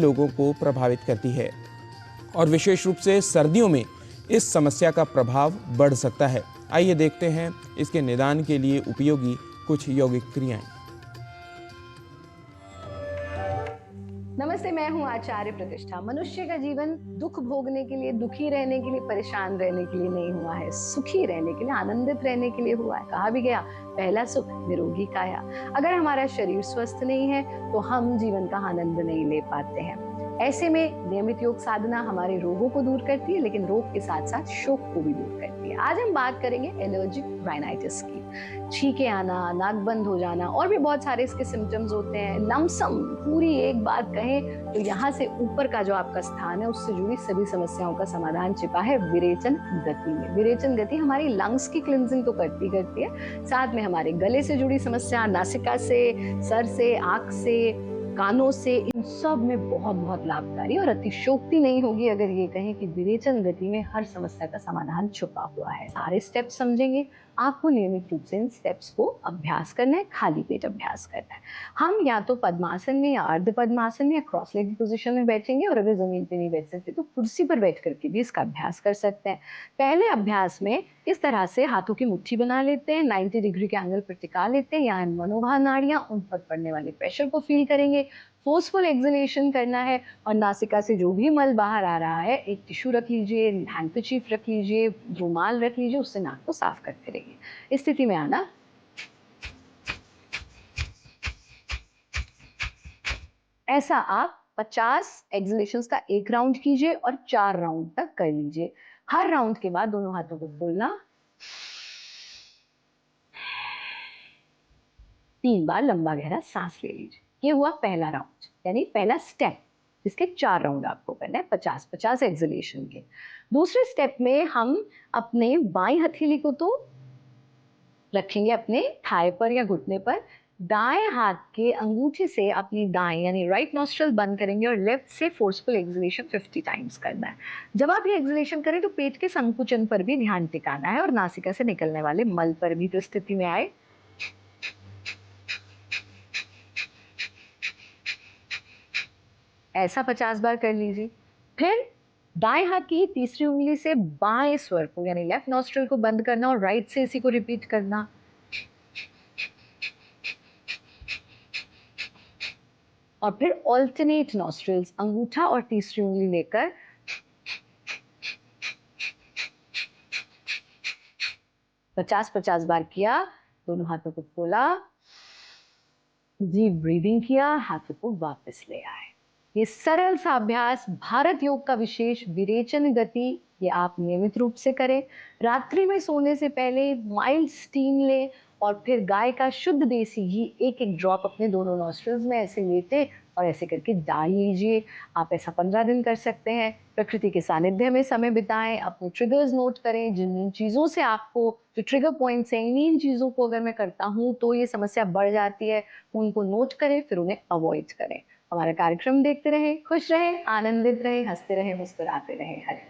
लोगों को प्रभावित करती है और विशेष रूप से सर्दियों में इस समस्या का प्रभाव बढ़ सकता है। आइए देखते हैं इसके निदान के लिए उपयोगी कुछ यौगिक क्रियाएं। नमस्ते, मैं हूँ आचार्य प्रतिष्ठा। मनुष्य का जीवन दुख भोगने के लिए, दुखी रहने के लिए, परेशान रहने के लिए नहीं हुआ है, सुखी रहने के लिए, आनंदित रहने के लिए हुआ है। कहा भी गया, पहला सुख निरोगी काया। अगर हमारा शरीर स्वस्थ नहीं है तो हम जीवन का आनंद नहीं ले पाते हैं। ऐसे में नियमित योग साधना हमारे रोगों को दूर करती है, लेकिन रोग के साथ साथ शोक को भी दूर करती है। आज हम बात करेंगे एलर्जिक राइनाइटिस की। छींके आना, नाक बंद हो जाना और भी बहुत सारे इसके सिम्टम्स होते हैं। लमसम पूरी एक बात कहें तो यहाँ से ऊपर का जो आपका स्थान है उससे जुड़ी सभी समस्याओं का समाधान छिपा है विरेचन गति में। विरेचन गति हमारी लंग्स की क्लिनजिंग तो करती है, साथ में हमारे गले से जुड़ी समस्या, नासिका से, सर से, आंख से, कानों से, इन सब में बहुत बहुत लाभकारी। और अतिशयोक्ति नहीं होगी अगर ये कहें कि विरेचन गति में हर समस्या का समाधान छुपा हुआ है। सारे स्टेप्स समझेंगे। आपको नियमित रूप से इन स्टेप्स को अभ्यास करना है, खाली पेट अभ्यास करना है। हम या तो पद्मासन में या अर्ध पद्मासन में या क्रॉस लेग पोजीशन में बैठेंगे, और अगर जमीन पे नहीं बैठ सकते तो कुर्सी पर बैठ करके भी इसका अभ्यास कर सकते हैं। पहले अभ्यास में इस तरह से हाथों की मुट्ठी बना लेते हैं, 90 डिग्री के एंगल पर टिका लेते हैं। यहाँ मनोभाव नाड़ियां, उन पर पड़ने वाले प्रेशर को फील करेंगे। फोर्सफुल एक्सलेशन करना है और नासिका से जो भी मल बाहर आ रहा है, एक टिश्यू रख लीजिए, हैंडकरचीफ रख लीजिए, रुमाल रख लीजिए, उससे नाक को साफ करते रहिए। इस स्थिति में आना। ऐसा आप 50 एक्सलेशंस का एक राउंड कीजिए और 4 राउंड तक कर लीजिए। हर राउंड के बाद दोनों हाथों को खोलना, 3 बार लंबा गहरा सांस ले लीजिए। ये हुआ पहला राउंड, यानी पहला स्टेप, जिसके 4 राउंड आपको करना है 50-50 एक्सलेशन के। दूसरे स्टेप में हम अपने बाईं हथेली को तो रखेंगे अपने थाई पर या घुटने पर, दाएं हाथ के अंगूठे से अपनी दाएं यानी राइट नॉस्ट्रल बंद करेंगे और लेफ्ट से फोर्सफुल एक्सलेशन 50 टाइम्स करना है। जब आप ये एक्सलेशन करें तो पेट के संकुचन पर भी ध्यान टिकाना है और नासिका से निकलने वाले मल पर भी। तो स्थिति में आए, ऐसा 50 बार कर लीजिए। फिर दाएं हाथ की तीसरी उंगली से बाएं स्वर को यानी लेफ्ट नॉस्ट्रल को बंद करना और राइट से इसी को रिपीट करना। और फिर ऑल्टरनेट नॉस्ट्रल्स, अंगूठा और तीसरी उंगली लेकर 50-50 बार किया। दोनों हाथों को खोला, डीप ब्रीदिंग किया, हाथों को वापस ले आए। ये सरल सा अभ्यास, भारत योग का विशेष विरेचन गति, ये आप नियमित रूप से करें। रात्रि में सोने से पहले माइल्ड स्टीम लें और फिर गाय का शुद्ध देसी घी एक एक ड्रॉप अपने दोनों नॉस्ट्रल्स में ऐसे लेते और ऐसे करके डाल लीजिए। आप ऐसा 15 दिन कर सकते हैं। प्रकृति के सानिध्य में समय बिताएं, अपने ट्रिगर्स नोट करें, जिन जिन चीज़ों से आपको, जो ट्रिगर पॉइंट्स हैं, इन चीज़ों को अगर मैं करता हूँ तो ये समस्या बढ़ जाती है, उनको नोट करें, फिर उन्हें अवॉइड करें। हमारा कार्यक्रम देखते रहें, खुश रहें, आनंदित रहें, हंसते रहें, मुस्कुराते रहें। हरे